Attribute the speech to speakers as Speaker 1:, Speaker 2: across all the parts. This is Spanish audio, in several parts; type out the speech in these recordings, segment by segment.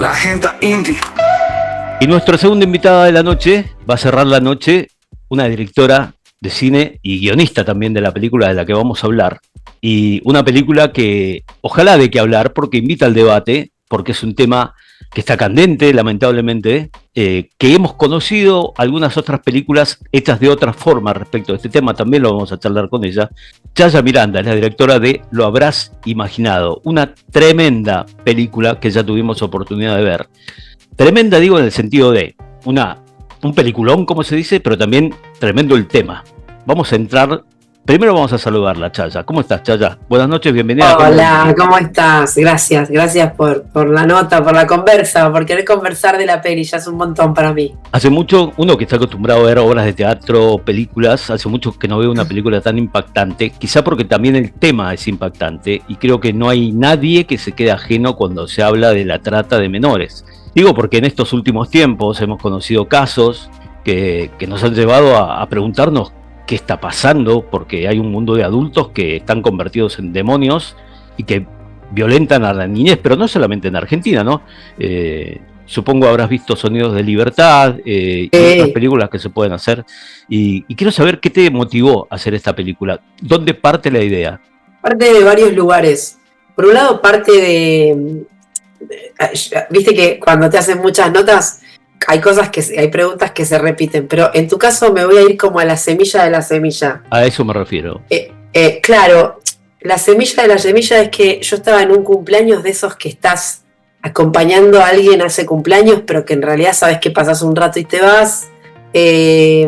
Speaker 1: La agenda indie.
Speaker 2: Y nuestra segunda invitada de la noche va a cerrar la noche, una directora de cine y guionista también de la película de la que vamos a hablar. Y una película que ojalá dé que hablar porque invita al debate, porque es un tema que está candente, lamentablemente, que hemos conocido algunas otras películas hechas de otra forma respecto a este tema, también lo vamos a charlar con ella. Chaya Miranda es la directora de Lo Habrás Imaginado, una tremenda película que ya tuvimos oportunidad de ver. Tremenda, digo, en el sentido de un peliculón, como se dice, pero también tremendo el tema. Vamos a entrar. Primero vamos a saludarla, Chaya. ¿Cómo estás, Chaya? Buenas noches, bienvenida.
Speaker 3: Hola, ¿cómo estás? Gracias por la nota, por la conversa, por querer conversar de la peli, ya es un montón para mí.
Speaker 2: Hace mucho, uno que está acostumbrado a ver obras de teatro, películas, hace mucho que no veo una película tan impactante, quizá porque también el tema es impactante, y creo que no hay nadie que se quede ajeno cuando se habla de la trata de menores. Digo porque en estos últimos tiempos hemos conocido casos que nos han llevado a preguntarnos qué está pasando, porque hay un mundo de adultos que están convertidos en demonios y que violentan a la niñez, pero no solamente en Argentina, ¿no? Supongo habrás visto Sonidos de Libertad y otras películas que se pueden hacer. Y quiero saber qué te motivó a hacer esta película. ¿Dónde parte la idea?
Speaker 3: Parte de varios lugares. Por un lado, parte de viste que cuando te hacen muchas notas hay preguntas que se repiten, pero en tu caso me voy a ir como a la semilla de la semilla.
Speaker 2: A eso me refiero.
Speaker 3: Claro, la semilla de la semilla es que yo estaba en un cumpleaños de esos que estás acompañando a alguien a ese cumpleaños, pero que en realidad sabes que pasas un rato y te vas. Y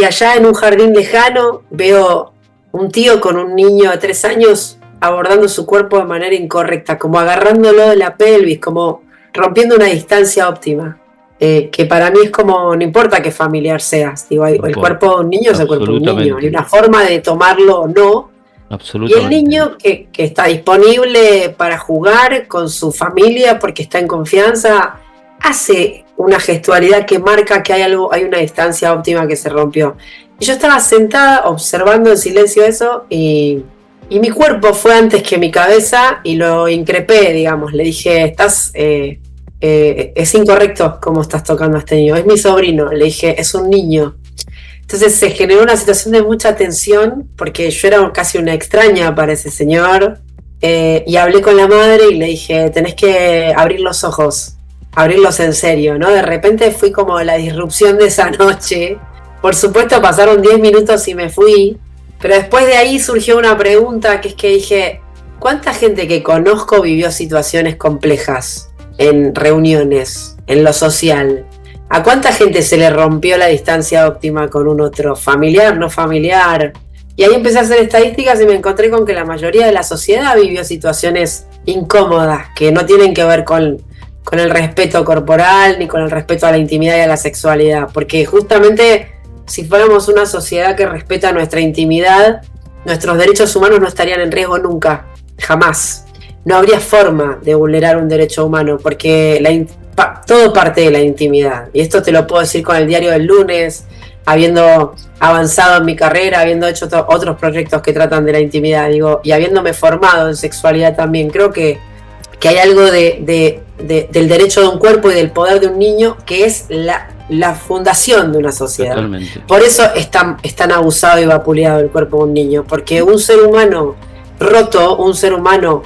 Speaker 3: allá en un jardín lejano veo un tío con un niño de 3 años abordando su cuerpo de manera incorrecta, como agarrándolo de la pelvis, como rompiendo una distancia óptima, que para mí es como, no importa qué familiar seas, digo, el cuerpo de un niño es el cuerpo de un niño, hay una forma de tomarlo o no, y el niño que está disponible para jugar con su familia porque está en confianza, hace una gestualidad que marca que hay una distancia óptima que se rompió. Y yo estaba sentada observando en silencio eso y mi cuerpo fue antes que mi cabeza y lo increpé, digamos. Le dije, es incorrecto cómo estás tocando a este niño. Es mi sobrino. Le dije, es un niño. Entonces se generó una situación de mucha tensión porque yo era casi una extraña para ese señor. Y hablé con la madre y le dije, tenés que abrir los ojos, abrirlos en serio, ¿no? De repente fui como la disrupción de esa noche. Por supuesto pasaron 10 minutos y me fui. Pero después de ahí surgió una pregunta que es que dije, ¿cuánta gente que conozco vivió situaciones complejas en reuniones, en lo social? ¿A cuánta gente se le rompió la distancia óptima con un otro? ¿Familiar, no familiar? Y ahí empecé a hacer estadísticas y me encontré con que la mayoría de la sociedad vivió situaciones incómodas que no tienen que ver con el respeto corporal ni con el respeto a la intimidad y a la sexualidad. Porque justamente si fuéramos una sociedad que respeta nuestra intimidad, nuestros derechos humanos no estarían en riesgo nunca, jamás. No habría forma de vulnerar un derecho humano, porque todo parte de la intimidad. Y esto te lo puedo decir con el diario del lunes, habiendo avanzado en mi carrera, habiendo hecho otros proyectos que tratan de la intimidad, digo, y habiéndome formado en sexualidad también. Creo que hay algo del derecho de un cuerpo y del poder de un niño que es la fundación de una sociedad.
Speaker 2: Totalmente.
Speaker 3: Por eso es tan abusado y vapuleado el cuerpo de un niño, porque un ser humano roto, un ser humano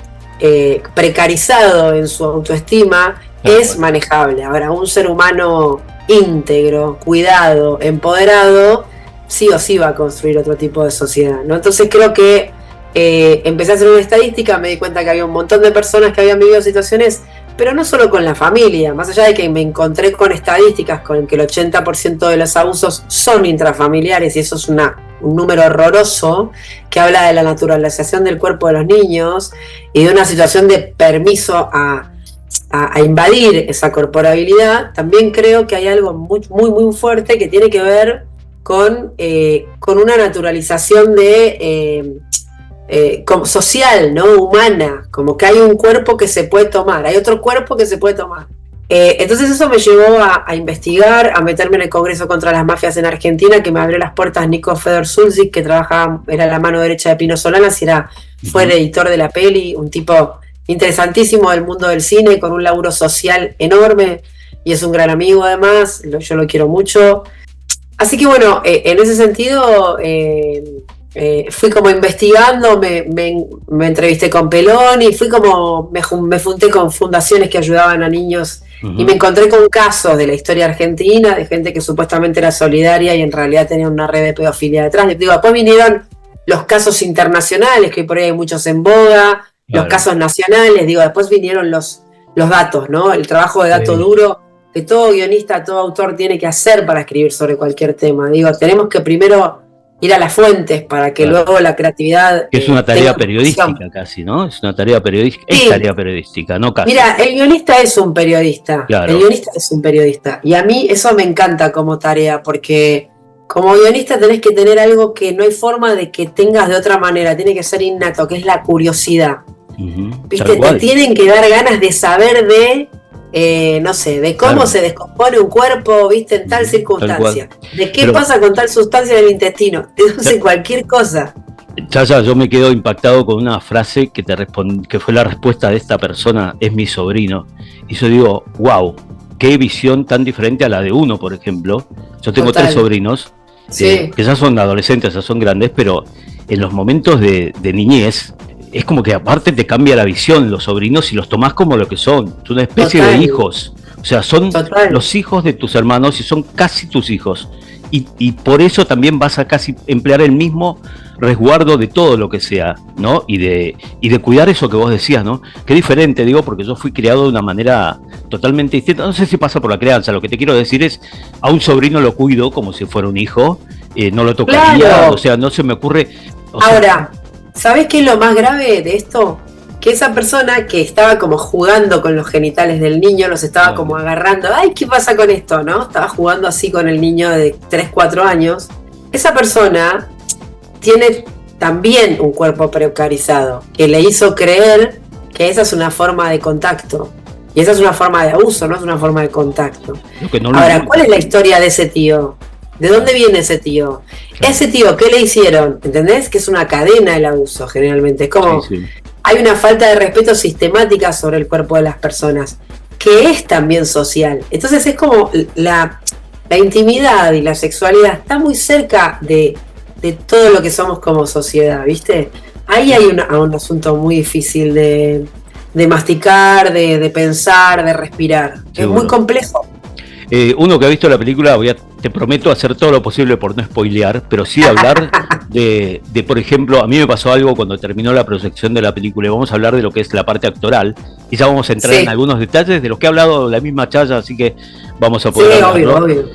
Speaker 3: precarizado en su autoestima es manejable. Ahora, un ser humano íntegro, cuidado, empoderado, sí o sí va a construir otro tipo de sociedad, ¿no? Entonces creo que empecé a hacer una estadística, me di cuenta que había un montón de personas que habían vivido situaciones, pero no solo con la familia, más allá de que me encontré con estadísticas con que el 80% de los abusos son intrafamiliares, y eso es un número horroroso que habla de la naturalización del cuerpo de los niños y de una situación de permiso a invadir esa corporabilidad. También creo que hay algo muy, muy, muy fuerte que tiene que ver con una naturalización como social, ¿no? Humana, como que hay un cuerpo que se puede tomar, hay otro cuerpo que se puede tomar. Entonces eso me llevó a investigar, a meterme en el Congreso contra las Mafias en Argentina, que me abrió las puertas Nico Fedor-Sulzik, que era la mano derecha de Pino Solanas y fue el editor de la peli, un tipo interesantísimo del mundo del cine, con un laburo social enorme, y es un gran amigo además, yo lo quiero mucho. Así que bueno, en ese sentido fui como investigando, me entrevisté con Peloni, fui como, me junté con fundaciones que ayudaban a niños y me encontré con casos de la historia argentina, de gente que supuestamente era solidaria y en realidad tenía una red de pedofilia detrás. Digo, después vinieron los casos internacionales, que por ahí hay muchos en boga, los casos nacionales, digo, después vinieron los datos, ¿no? El trabajo de dato duro que todo guionista, todo autor tiene que hacer para escribir sobre cualquier tema. Digo, tenemos que primero ir a las fuentes para que luego la creatividad...
Speaker 2: Es una tarea periodística casi, ¿no? Es una tarea periodística, es tarea periodística, no casi.
Speaker 3: Mira, el guionista es un periodista, el guionista es un periodista, y a mí eso me encanta como tarea, porque como guionista tenés que tener algo que no hay forma de que tengas de otra manera, tiene que ser innato, que es la curiosidad. ¿Viste? Te tienen que dar ganas de saber no sé, de cómo se descompone un cuerpo, viste, en tal circunstancia. De qué pasa con tal sustancia en el intestino. No sé, cualquier cosa.
Speaker 2: Chaya, yo me quedo impactado con una frase que fue la respuesta de esta persona, es mi sobrino. Y yo digo, wow, qué visión tan diferente a la de uno, por ejemplo. Yo tengo 3 sobrinos, que ya son adolescentes, ya son grandes, pero en los momentos de niñez, es como que aparte te cambia la visión los sobrinos y los tomás como lo que son. Es una especie de hijos. O sea, son los hijos de tus hermanos y son casi tus hijos. Y por eso también vas a casi emplear el mismo resguardo de todo lo que sea, ¿no? Y de cuidar eso que vos decías, ¿no? Qué diferente, digo, porque yo fui criado de una manera totalmente distinta. No sé si pasa por la crianza. Lo que te quiero decir es, a un sobrino lo cuido como si fuera un hijo. No lo tocaría, o sea, no se me ocurre...
Speaker 3: Ahora... ¿Sabés qué es lo más grave de esto? Que esa persona que estaba como jugando con los genitales del niño, los estaba como agarrando, ay, ¿qué pasa con esto? ¿No? Estaba jugando así con el niño de 3, 4 años. Esa persona tiene también un cuerpo precarizado, que le hizo creer que esa es una forma de contacto. Y esa es una forma de abuso, no es una forma de contacto. Ahora, ¿cuál es la historia de ese tío? ¿De dónde viene ese tío? Ese tío, ¿qué le hicieron? ¿Entendés? Que es una cadena el abuso, generalmente. Es como, hay una falta de respeto sistemática sobre el cuerpo de las personas, que es también social. Entonces es como la intimidad y la sexualidad está muy cerca de todo lo que somos como sociedad, ¿viste? Ahí hay un asunto muy difícil de masticar, de pensar, de respirar. Es muy complejo.
Speaker 2: Uno que ha visto la película, te prometo hacer todo lo posible por no spoilear, pero sí hablar de, por ejemplo, a mí me pasó algo cuando terminó la proyección de la película, y vamos a hablar de lo que es la parte actoral, y ya vamos a entrar en algunos detalles de los que ha hablado la misma Chaya, así que vamos a poder hablar, obvio.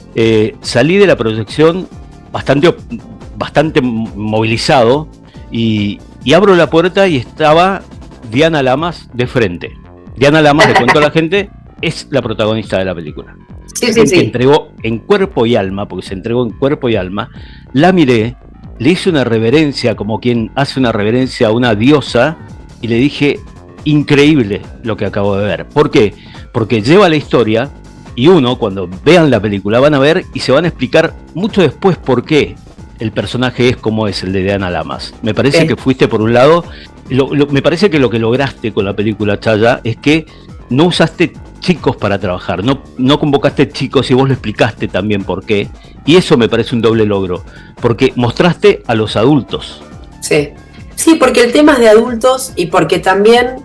Speaker 2: Salí de la proyección bastante movilizado, y abro la puerta y estaba Diana Lamas de frente. Diana Lamas, le cuento a la gente, es la protagonista de la película. Que entregó en cuerpo y alma, porque se entregó en cuerpo y alma. La miré, le hice una reverencia como quien hace una reverencia a una diosa y le dije, increíble lo que acabo de ver. ¿Por qué? Porque lleva la historia y uno, cuando vean la película, van a ver y se van a explicar mucho después por qué el personaje es como es el de Diana Lamas. Me parece que fuiste por un lado, me parece que lo que lograste con la película, Chaya, es que no usaste chicos para trabajar, no convocaste chicos y vos lo explicaste también por qué, y eso me parece un doble logro, porque mostraste a los adultos. Sí, porque el tema es de adultos y porque también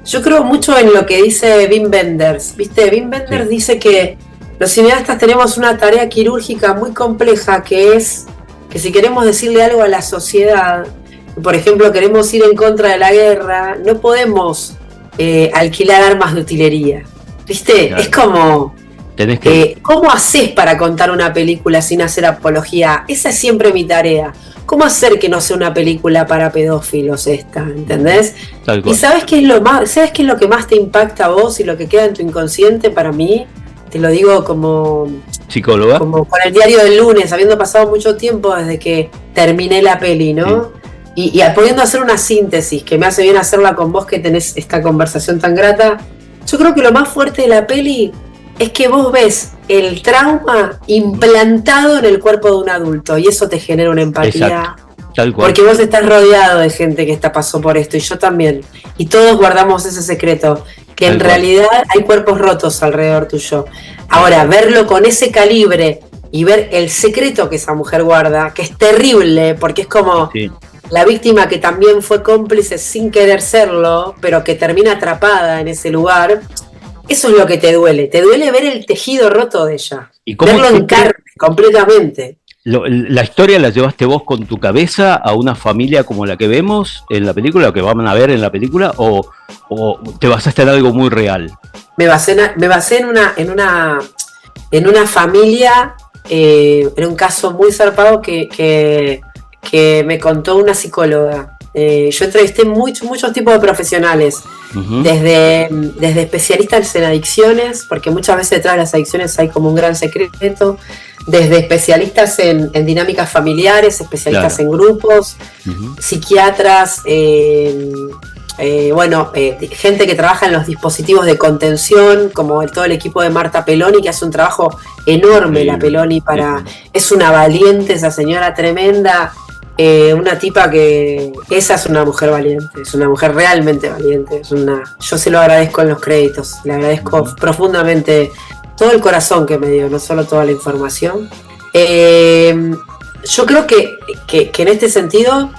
Speaker 2: yo creo mucho en lo que dice Wim Wenders, ¿viste? Wim Wenders dice que los cineastas tenemos una tarea quirúrgica muy compleja, que es que si queremos decirle algo a la sociedad, por ejemplo, queremos ir en contra de la guerra, no podemos alquilar armas de utilería, ¿viste? Claro. Es como, ¿cómo haces para contar una película sin hacer apología? Esa es siempre mi tarea. ¿Cómo hacer que no sea una película para pedófilos esta? ¿Entendés? ¿Y sabes qué es lo que más te impacta a vos y lo que queda en tu inconsciente para mí? Te lo digo como psicóloga,
Speaker 3: como con el diario del lunes, habiendo pasado mucho tiempo desde que terminé la peli, ¿no? Y pudiendo hacer una síntesis, que me hace bien hacerla con vos que tenés esta conversación tan grata. Yo creo que lo más fuerte de la peli es que vos ves el trauma implantado en el cuerpo de un adulto y eso te genera una empatía
Speaker 2: Tal cual.
Speaker 3: Porque vos estás rodeado de gente que pasó por esto, y yo también. Y todos guardamos ese secreto, que en realidad hay cuerpos rotos alrededor tuyo. Ahora, verlo con ese calibre y ver el secreto que esa mujer guarda, que es terrible, porque es como la víctima que también fue cómplice sin querer serlo, pero que termina atrapada en ese lugar. Eso es lo que te duele ver el tejido roto de ella,
Speaker 2: ¿Y cómo
Speaker 3: verlo en carne completamente.
Speaker 2: La historia la llevaste vos con tu cabeza a una familia como la que vemos en la película, o que van a ver en la película, o te basaste en algo muy real?
Speaker 3: Me basé en una familia, en un caso muy zarpado que me contó una psicóloga. Yo entrevisté muchos tipos de profesionales, desde especialistas en adicciones, porque muchas veces detrás de las adicciones hay como un gran secreto, desde especialistas en dinámicas familiares, especialistas en grupos, psiquiatras, gente que trabaja en los dispositivos de contención, como todo el equipo de Marta Peloni, que hace un trabajo enorme. La Peloni es una valiente, esa señora tremenda. Una tipa esa es una mujer valiente, es una mujer realmente valiente, yo se lo agradezco en los créditos, le agradezco profundamente todo el corazón que me dio, no solo toda la información. Yo creo que en este sentido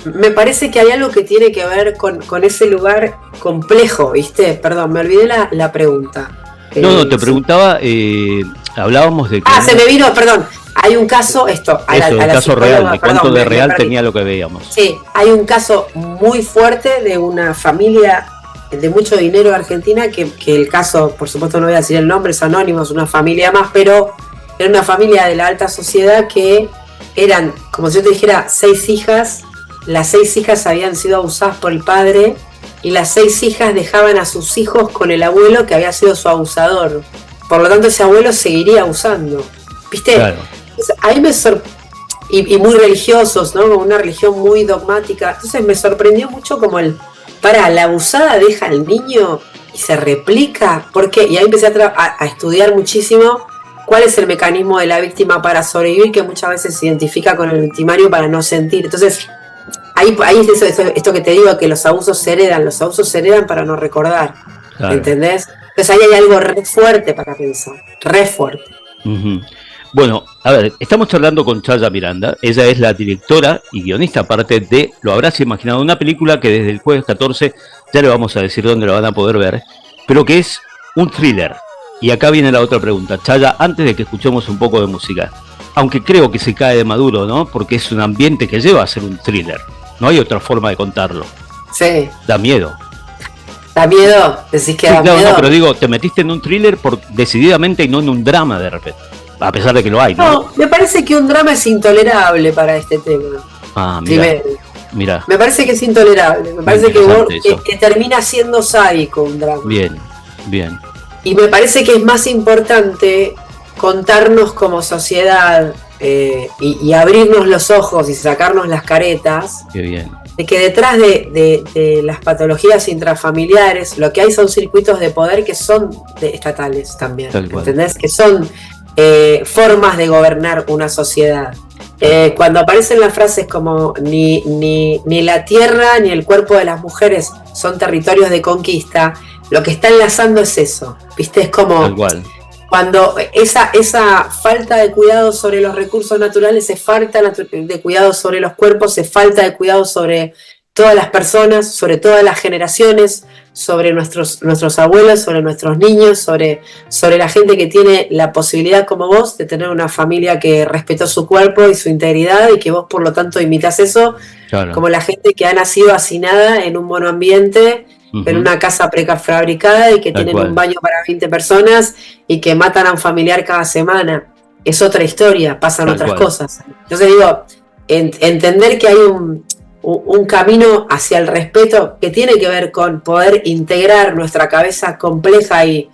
Speaker 3: me parece que hay algo que tiene que ver con ese lugar complejo, ¿viste? Perdón, me olvidé la pregunta.
Speaker 2: No, te preguntaba, hablábamos de que...
Speaker 3: se me vino, perdón. Hay un caso,
Speaker 2: el caso real, de cuánto de real tenía lo que veíamos.
Speaker 3: Sí, hay un caso muy fuerte de una familia de mucho dinero de Argentina, que el caso, por supuesto no voy a decir el nombre, es anónimo, es una familia más, pero era una familia de la alta sociedad que eran, como si yo te dijera, 6 hijas, las 6 hijas habían sido abusadas por el padre, y las 6 hijas dejaban a sus hijos con el abuelo que había sido su abusador. Por lo tanto, ese abuelo seguiría abusando. ¿Viste? Claro. Ahí y muy religiosos, ¿no? Como una religión muy dogmática. Entonces me sorprendió mucho como la abusada deja al niño y se replica. ¿Por qué? Y ahí empecé a estudiar muchísimo cuál es el mecanismo de la víctima para sobrevivir, que muchas veces se identifica con el victimario para no sentir. Entonces, ahí es esto que te digo, que los abusos se heredan para no recordar. Claro. ¿Entendés? Entonces ahí hay algo re fuerte para pensar, re fuerte.
Speaker 2: Bueno, a ver, estamos charlando con Chaya Miranda. Ella es la directora y guionista, aparte de, lo habrás imaginado, una película que desde el jueves 14, ya le vamos a decir dónde la van a poder ver, pero que es un thriller. Y acá viene la otra pregunta. Chaya, antes de que escuchemos un poco de música, aunque creo que se cae de maduro, ¿no? Porque es un ambiente que lleva a ser un thriller. No hay otra forma de contarlo.
Speaker 3: Sí.
Speaker 2: Da miedo.
Speaker 3: ¿Da miedo? ¿Decís que da miedo?
Speaker 2: No, pero digo, te metiste en un thriller decididamente y no en un drama de repente. A pesar de que lo hay, ¿no?
Speaker 3: No, me parece que un drama es intolerable para este tema.
Speaker 2: Mira.
Speaker 3: Me parece que es intolerable. Me parece que termina siendo sádico un drama.
Speaker 2: Bien.
Speaker 3: Y me parece que es más importante contarnos como sociedad y abrirnos los ojos y sacarnos las caretas.
Speaker 2: Qué bien.
Speaker 3: De que detrás de las patologías intrafamiliares lo que hay son circuitos de poder que son estatales también. ¿Entendés? Que son formas de gobernar una sociedad. Cuando aparecen las frases como ni la tierra ni el cuerpo de las mujeres son territorios de conquista, lo que está enlazando es eso, ¿viste? Es como
Speaker 2: tal cual.
Speaker 3: Cuando esa falta de cuidado sobre los recursos naturales, es falta de cuidado sobre los cuerpos, es falta de cuidado sobre todas las personas, sobre todas las generaciones, sobre nuestros abuelos, sobre nuestros niños, sobre la gente que tiene la posibilidad como vos de tener una familia que respetó su cuerpo y su integridad, y que vos por lo tanto imitas eso, claro. Como la gente que ha nacido hacinada en un monoambiente, en una casa prefabricada, y que tienen un baño para 20 personas y que matan a un familiar cada semana. Es otra historia, pasan otras cosas. Entonces digo, entender que hay un camino hacia el respeto que tiene que ver con poder integrar nuestra cabeza compleja y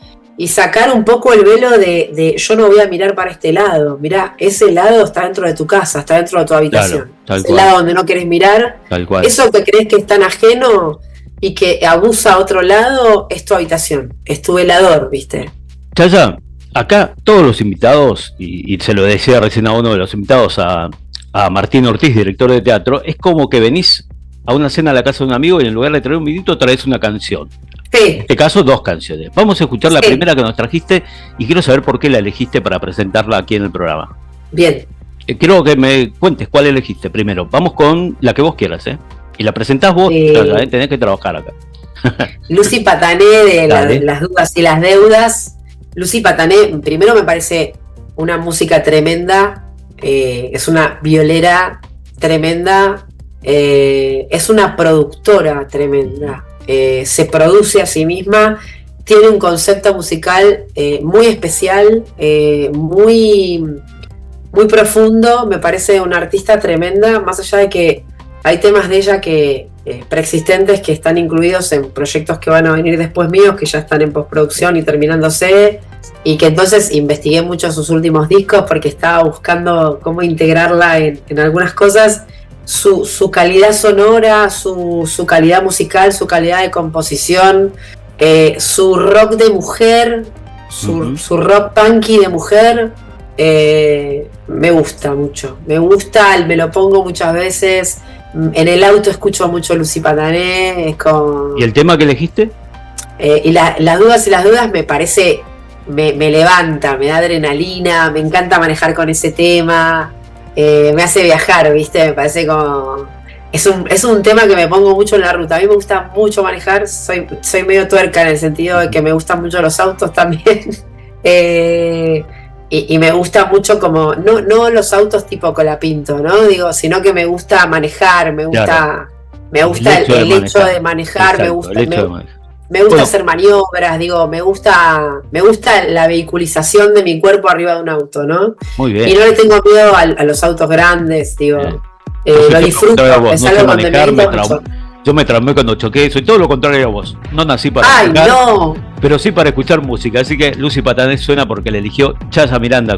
Speaker 3: sacar un poco el velo de yo no voy a mirar para este lado. Mirá, ese lado está dentro de tu casa, está dentro de tu habitación. Claro, ese lado donde no querés mirar, eso que crees que es tan ajeno y que abusa a otro lado, es tu habitación, es tu velador, ¿viste?
Speaker 2: Chaya, acá todos los invitados, y se lo decía recién a uno de los invitados, a a Martín Ortiz, director de teatro, es como que venís a una cena a la casa de un amigo y en lugar de traer un vinito traes una canción.
Speaker 3: Sí.
Speaker 2: En este caso, 2 canciones. Vamos a escuchar la primera que nos trajiste y quiero saber por qué la elegiste para presentarla aquí en el programa.
Speaker 3: Bien.
Speaker 2: Quiero que me cuentes cuál elegiste primero. Vamos con la que vos quieras, ¿eh? Y la presentás vos, tenés que trabajar acá.
Speaker 3: Lucy Patané de Las dudas y las deudas. Lucy Patané, primero me parece una música tremenda, es una violera tremenda, es una productora tremenda, se produce a sí misma, tiene un concepto musical muy especial, muy profundo, me parece una artista tremenda, más allá de que hay temas de ella que preexistentes que están incluidos en proyectos que van a venir después míos, que ya están en postproducción y terminándose, y que entonces investigué mucho sus últimos discos porque estaba buscando cómo integrarla en algunas cosas. Su calidad sonora, su calidad musical, su calidad de composición, su rock de mujer, su rock punky de mujer, me gusta mucho, me gusta, me lo pongo muchas veces, en el auto escucho mucho Lucy Patané, es como...
Speaker 2: ¿Y el tema que elegiste?
Speaker 3: Y las dudas y las dudas me parece, me levanta, me da adrenalina, me encanta manejar con ese tema, me hace viajar, ¿viste? Me parece como... Es un tema que me pongo mucho en la ruta. A mí me gusta mucho manejar, soy medio tuerca en el sentido de que me gustan mucho los autos también. Y me gusta mucho como, no los autos tipo Colapinto, ¿no? Digo, sino que me gusta manejar, me gusta, claro. Me gusta el hecho de manejar, exacto, me gusta hacer maniobras, digo, me gusta la vehiculización de mi cuerpo arriba de un auto, ¿no?
Speaker 2: Muy bien.
Speaker 3: Y no le tengo miedo a los autos grandes, digo. Lo disfruto, es algo donde me mucho.
Speaker 2: Yo me traumé cuando choqué, soy todo lo contrario a vos. No nací para
Speaker 3: manejar, no,
Speaker 2: pero sí para escuchar música. Así que Lucy Patané suena porque le eligió Chaya Miranda.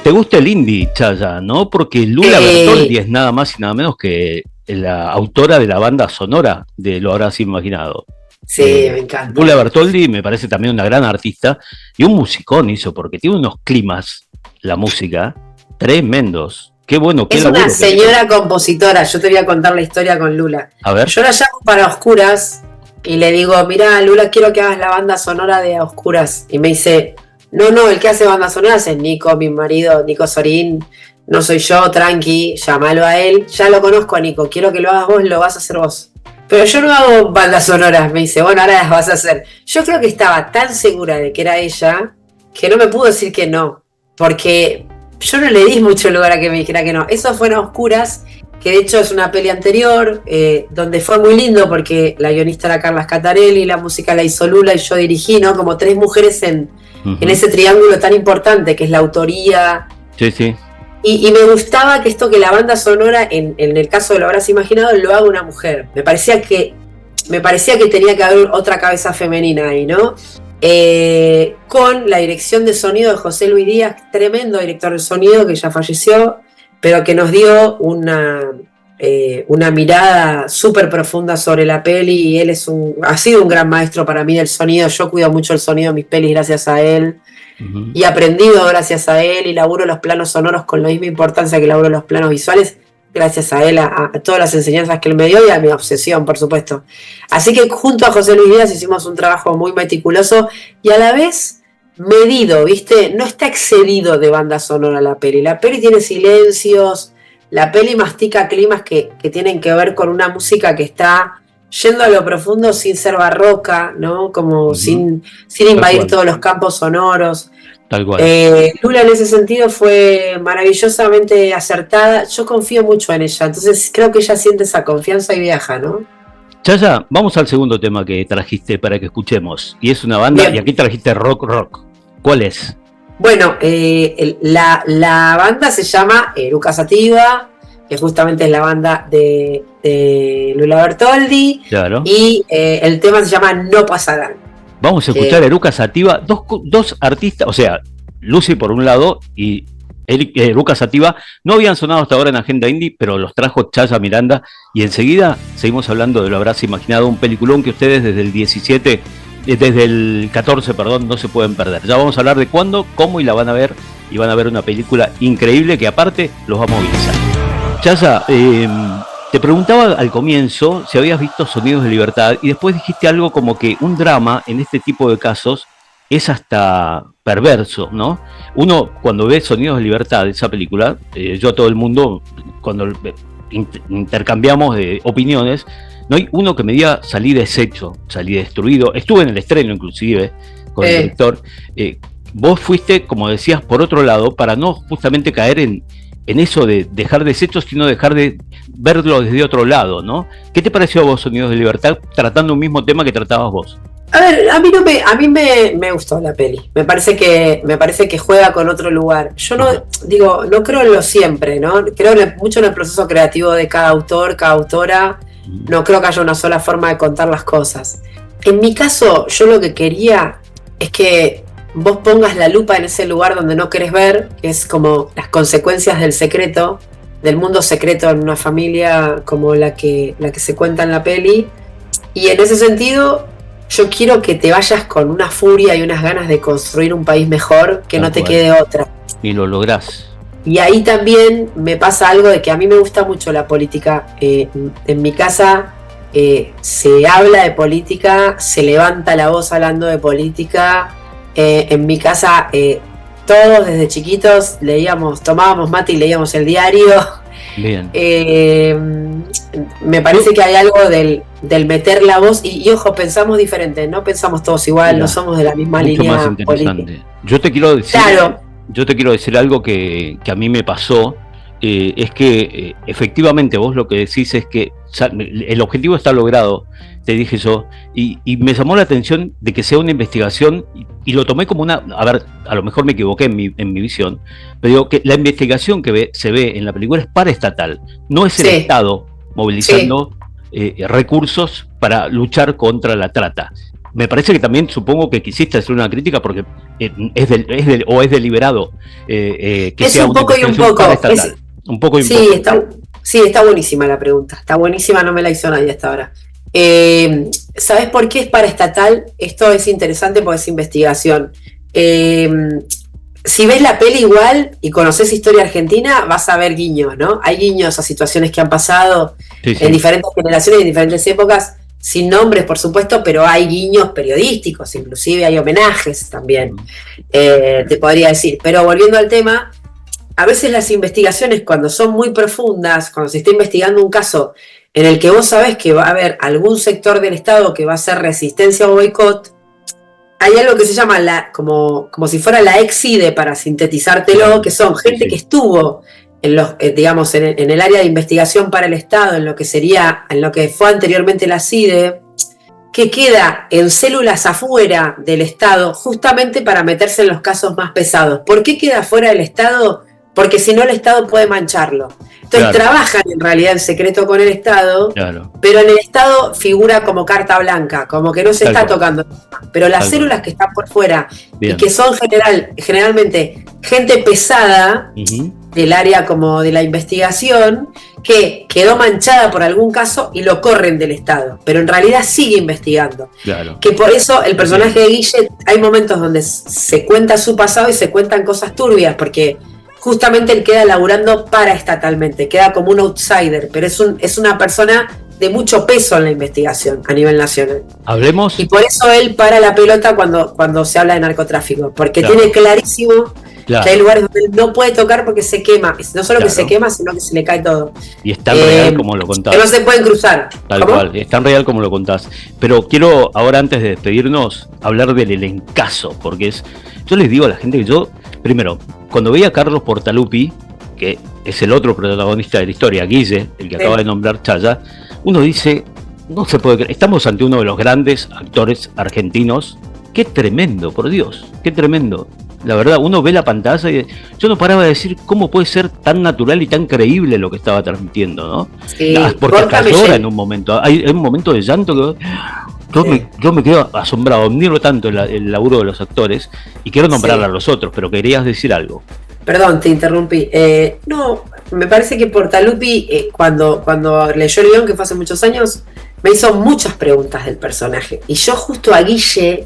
Speaker 2: ¿Te gusta el indie, Chaya, no? Porque Lula Bertoldi es nada más y nada menos que la autora de la banda sonora de Lo Habrás Imaginado.
Speaker 3: Sí, me encanta.
Speaker 2: Lula Bertoldi me parece también una gran artista y un musicón hizo, porque tiene unos climas, la música, tremendos. Qué bueno, qué
Speaker 3: es una señora compositora. Yo te voy a contar la historia con Lula.
Speaker 2: A ver.
Speaker 3: Yo la llamo para Oscuras y le digo, mirá, Lula, quiero que hagas la banda sonora de Oscuras. Y me dice, no, el que hace banda sonoras es Nico, mi marido, Nico Sorín. No soy yo, tranqui, llámalo a él. Ya lo conozco a Nico, quiero que lo hagas vos, lo vas a hacer vos. Pero yo no hago bandas sonoras, me dice, bueno, ahora las vas a hacer. Yo creo que estaba tan segura de que era ella que no me pudo decir que no, porque... yo no le di mucho lugar a que me dijera que no. Eso fue en Oscuras, que de hecho es una peli anterior, donde fue muy lindo porque la guionista era Carla Scatarelli, la música la hizo Lula y yo dirigí, ¿no? Como 3 mujeres en ese triángulo tan importante que es la autoría.
Speaker 2: Sí, sí.
Speaker 3: Y me gustaba que esto, que la banda sonora, en el caso de Lo Habrás Imaginado, lo haga una mujer. Me parecía que tenía que haber otra cabeza femenina ahí, ¿no? Con la dirección de sonido de José Luis Díaz, tremendo director de sonido que ya falleció, pero que nos dio una mirada súper profunda sobre la peli, y él ha sido un gran maestro para mí del sonido. Yo cuido mucho el sonido de mis pelis gracias a él, y he aprendido gracias a él, y laburo los planos sonoros con la misma importancia que laburo los planos visuales, gracias a él, a todas las enseñanzas que él me dio y a mi obsesión, por supuesto. Así que junto a José Luis Díaz hicimos un trabajo muy meticuloso y a la vez medido, ¿viste? No está excedido de banda sonora la peli. La peli tiene silencios, la peli mastica climas que tienen que ver con una música que está yendo a lo profundo sin ser barroca, ¿no? Como sin invadir todos los campos sonoros.
Speaker 2: Tal cual.
Speaker 3: Lula en ese sentido fue maravillosamente acertada. Yo confío mucho en ella, entonces creo que ella siente esa confianza y viaja, ¿no?
Speaker 2: Chaya, vamos al segundo tema que trajiste para que escuchemos. Y es una banda, bien. Y aquí trajiste rock. ¿Cuál es?
Speaker 3: Bueno, la banda se llama Eruca Sativa, que justamente es la banda de Lula Bertoldi. Claro. Y el tema se llama No Pasarán.
Speaker 2: Vamos a escuchar a Eruca Sativa, dos artistas, o sea, Lucy por un lado y Eruca Sativa, no habían sonado hasta ahora en Agenda Indie, pero los trajo Chaya Miranda, y enseguida seguimos hablando de Lo Habrás Imaginado, un peliculón que ustedes desde el 14, no se pueden perder. Ya vamos a hablar de cuándo, cómo, y la van a ver y van a ver una película increíble que aparte los va a movilizar. Chaza, te preguntaba al comienzo si habías visto Sonidos de Libertad y después dijiste algo como que un drama en este tipo de casos es hasta perverso, ¿no? Uno cuando ve Sonidos de Libertad, esa película, yo a todo el mundo, cuando intercambiamos opiniones, no hay uno que me diga salí deshecho, salí destruido. Estuve en el estreno inclusive con el director. Vos fuiste, como decías, por otro lado, para no justamente caer en eso de dejar deshecho, sino dejar de verlo desde otro lado, ¿no? ¿Qué te pareció a vos Sonidos de Libertad tratando un mismo tema que tratabas vos?
Speaker 3: A ver, a mí me gustó la peli. Me parece que juega con otro lugar. Yo no creo en lo siempre, ¿no? Creo mucho en el proceso creativo de cada autor, cada autora. No creo que haya una sola forma de contar las cosas. En mi caso, yo lo que quería es que vos pongas la lupa en ese lugar donde no querés ver, que es como las consecuencias del secreto, del mundo secreto en una familia como la que se cuenta en la peli. Y en ese sentido, yo quiero que te vayas con una furia y unas ganas de construir un país mejor, que no te quede otra.
Speaker 2: Y lo lográs.
Speaker 3: Y ahí también me pasa algo de que a mí me gusta mucho la política. En mi casa se habla de política, se levanta la voz hablando de política. En mi casa todos desde chiquitos tomábamos mate y leíamos el diario.
Speaker 2: Bien.
Speaker 3: Me parece que hay algo del meter la voz y ojo, pensamos diferente, no pensamos todos igual, no somos de la misma línea política.
Speaker 2: Yo te quiero decir algo que a mí me pasó, es que efectivamente vos lo que decís es que el objetivo está logrado, te dije yo, y me llamó la atención de que sea una investigación, y lo tomé como a ver, a lo mejor me equivoqué en mi visión, pero digo que la investigación que se ve en la película es paraestatal, no es el Estado movilizando recursos para luchar contra la trata. Me parece que también supongo que quisiste hacer una crítica porque es deliberado que
Speaker 3: es
Speaker 2: sea
Speaker 3: un poco y un poco.
Speaker 2: Un poco y un poco.
Speaker 3: Está buenísima la pregunta. Está buenísima, no me la hizo nadie hasta ahora. ¿Sabes por qué es paraestatal? Esto es interesante porque es investigación. Si ves la peli igual y conoces historia argentina, vas a ver guiños, ¿no? Hay guiños a situaciones que han pasado en diferentes generaciones y en diferentes épocas, sin nombres, por supuesto, pero hay guiños periodísticos, inclusive hay homenajes también, te podría decir. Pero volviendo al tema, a veces las investigaciones, cuando son muy profundas, cuando se está investigando un caso en el que vos sabés que va a haber algún sector del Estado que va a hacer resistencia o boicot, hay algo que se llama como si fuera la ex-CIDE, para sintetizártelo, que son gente que estuvo en el área de investigación para el Estado, en lo que fue anteriormente la CIDE, que queda en células afuera del Estado justamente para meterse en los casos más pesados. ¿Por qué queda fuera del Estado? Porque si no el Estado puede mancharlo. Entonces trabajan en realidad en secreto con el Estado, pero en el Estado figura como carta blanca, como que no se está tocando. Pero las células que están por fuera y que son generalmente gente pesada del área como de la investigación, que quedó manchada por algún caso y lo corren del Estado, pero en realidad sigue investigando. Que por eso el personaje de Guille, hay momentos donde se cuenta su pasado y se cuentan cosas turbias, porque justamente él queda laburando paraestatalmente, queda como un outsider, pero es una persona de mucho peso en la investigación a nivel nacional.
Speaker 2: Hablemos.
Speaker 3: Y por eso él para la pelota cuando se habla de narcotráfico, porque tiene clarísimo que hay lugares donde él no puede tocar porque se quema. No solo que se quema, sino que se le cae todo.
Speaker 2: Y es tan real como lo contás.
Speaker 3: Que no se pueden cruzar.
Speaker 2: Tal cual, es tan real como lo contás. Pero quiero ahora, antes de despedirnos, hablar del elencazo, porque yo les digo a la gente que yo, primero, cuando veía a Carlos Portalupi, que es el otro protagonista de la historia, Guille, el que acaba de nombrar Chaya, uno dice, no se puede creer, estamos ante uno de los grandes actores argentinos. Qué tremendo, por Dios, qué tremendo. La verdad, uno ve la pantalla y yo no paraba de decir cómo puede ser tan natural y tan creíble lo que estaba transmitiendo, ¿no? Sí, porque hasta llora en un momento. Hay un momento de llanto que yo me quedo asombrado, admiro tanto el laburo de los actores y quiero nombrar a los otros, pero querías decir algo.
Speaker 3: Perdón, te interrumpí. No, me parece que Portalupi, cuando leyó el guión, que fue hace muchos años, me hizo muchas preguntas del personaje. Y yo justo a Guille,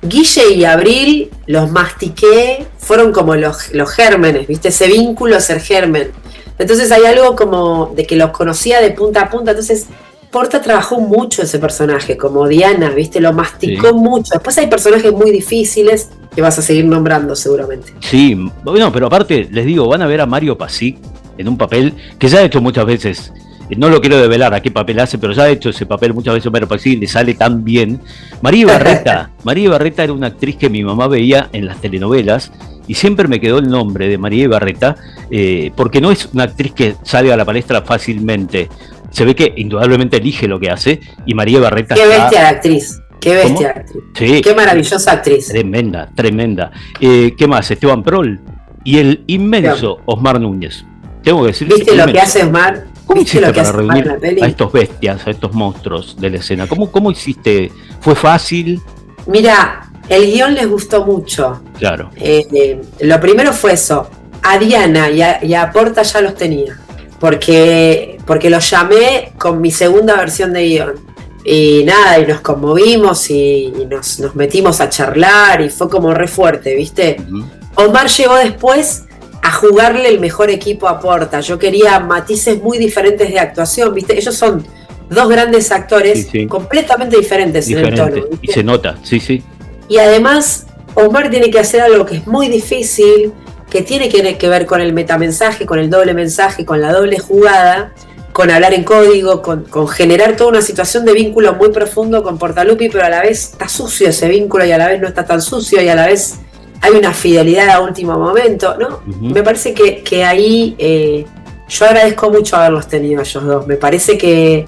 Speaker 3: Guille y Abril los mastiqué, fueron como los gérmenes, ¿viste? Ese vínculo es el germen. Entonces hay algo como de que los conocía de punta a punta, entonces Porta trabajó mucho ese personaje, como Diana, ¿viste? Lo masticó mucho. Después hay personajes muy difíciles que vas a seguir nombrando seguramente.
Speaker 2: Sí, bueno, pero aparte, les digo, van a ver a Mario Pasic en un papel que ya ha hecho muchas veces. No lo quiero develar a qué papel hace, pero ya ha hecho ese papel muchas veces Mario Pasic y le sale tan bien. María Ibarreta era una actriz que mi mamá veía en las telenovelas y siempre me quedó el nombre de María Ibarreta porque no es una actriz que salga a la palestra fácilmente. Se ve que indudablemente elige lo que hace y María Ibarreta...
Speaker 3: Qué bestia de actriz. Qué bestia de actriz.
Speaker 2: Sí,
Speaker 3: qué maravillosa actriz.
Speaker 2: Tremenda, tremenda. ¿Qué más? Esteban Prol y el inmenso Osmar Núñez. Tengo que decir.
Speaker 3: ¿Viste lo que hace Osmar?
Speaker 2: ¿Cómo hiciste
Speaker 3: para
Speaker 2: reunir a estos bestias, a estos monstruos de la escena? ¿Cómo hiciste? ¿Fue fácil?
Speaker 3: Mira, el guión les gustó mucho.
Speaker 2: Claro.
Speaker 3: Lo primero fue eso. A Diana y a Porta ya los tenía. Porque los llamé con mi segunda versión de guión. Y nada, y nos conmovimos y nos metimos a charlar y fue como re fuerte, ¿viste? Uh-huh. Omar llegó después a jugarle el mejor equipo a Porta. Yo quería matices muy diferentes de actuación, ¿viste? Ellos son dos grandes actores completamente diferentes en el tono, ¿viste?
Speaker 2: Y se nota, sí.
Speaker 3: Y además, Omar tiene que hacer algo que es muy difícil, que tiene que ver con el metamensaje, con el doble mensaje, con la doble jugada, con hablar en código, con generar toda una situación de vínculo muy profundo con Portaluppi, pero a la vez está sucio ese vínculo y a la vez no está tan sucio y a la vez hay una fidelidad a último momento, ¿no? Uh-huh. Me parece que ahí yo agradezco mucho haberlos tenido ellos dos. Me parece que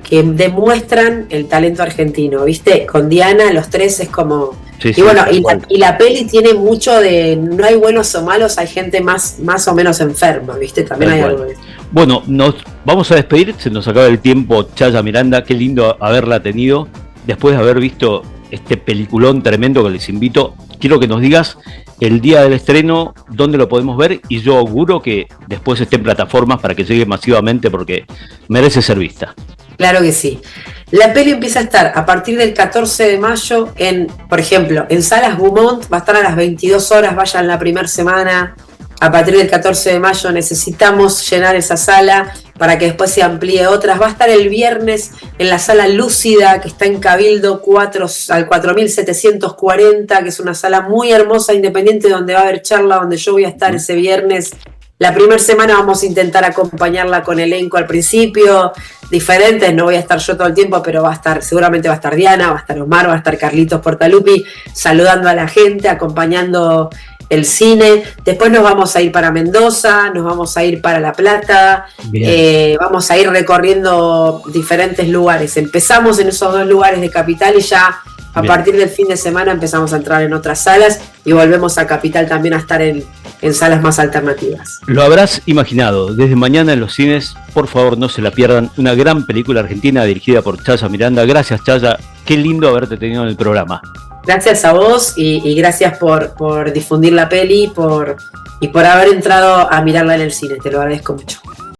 Speaker 3: demuestran el talento argentino, ¿viste? Con Diana los tres es como... Sí, y bueno, y la peli tiene mucho de no hay buenos o malos, hay gente más o menos enferma, ¿viste? También hay algo de eso.
Speaker 2: Bueno, nos vamos a despedir, se nos acaba el tiempo, Chaya Miranda, qué lindo haberla tenido, después de haber visto este peliculón tremendo que les invito. Quiero que nos digas el día del estreno, dónde lo podemos ver, y yo auguro que después esté en plataformas para que llegue masivamente porque merece ser vista.
Speaker 3: Claro que sí. La peli empieza a estar a partir del 14 de mayo por ejemplo, en Salas Gaumont, va a estar a las 22 horas, vayan la primera semana. A partir del 14 de mayo necesitamos llenar esa sala para que después se amplíe otras. Va a estar el viernes en la sala Lúcida, que está en Cabildo 4 al 4740, que es una sala muy hermosa, independiente, donde va a haber charla, donde yo voy a estar ese viernes. La primera semana vamos a intentar acompañarla con elenco al principio, diferentes, no voy a estar yo todo el tiempo, pero seguramente va a estar Diana, va a estar Omar, va a estar Carlitos Portaluppi, saludando a la gente, acompañando el cine. Después nos vamos a ir para Mendoza, nos vamos a ir para La Plata, vamos a ir recorriendo diferentes lugares. Empezamos en esos dos lugares de Capital y ya a partir del fin de semana empezamos a entrar en otras salas y volvemos a Capital también a estar en salas más alternativas.
Speaker 2: Lo habrás imaginado, desde mañana en los cines, por favor no se la pierdan, una gran película argentina dirigida por Chaya Miranda. Gracias, Chaya, qué lindo haberte tenido en el programa.
Speaker 3: Gracias a vos y gracias por difundir la peli y por haber entrado a mirarla en el cine, te lo agradezco mucho.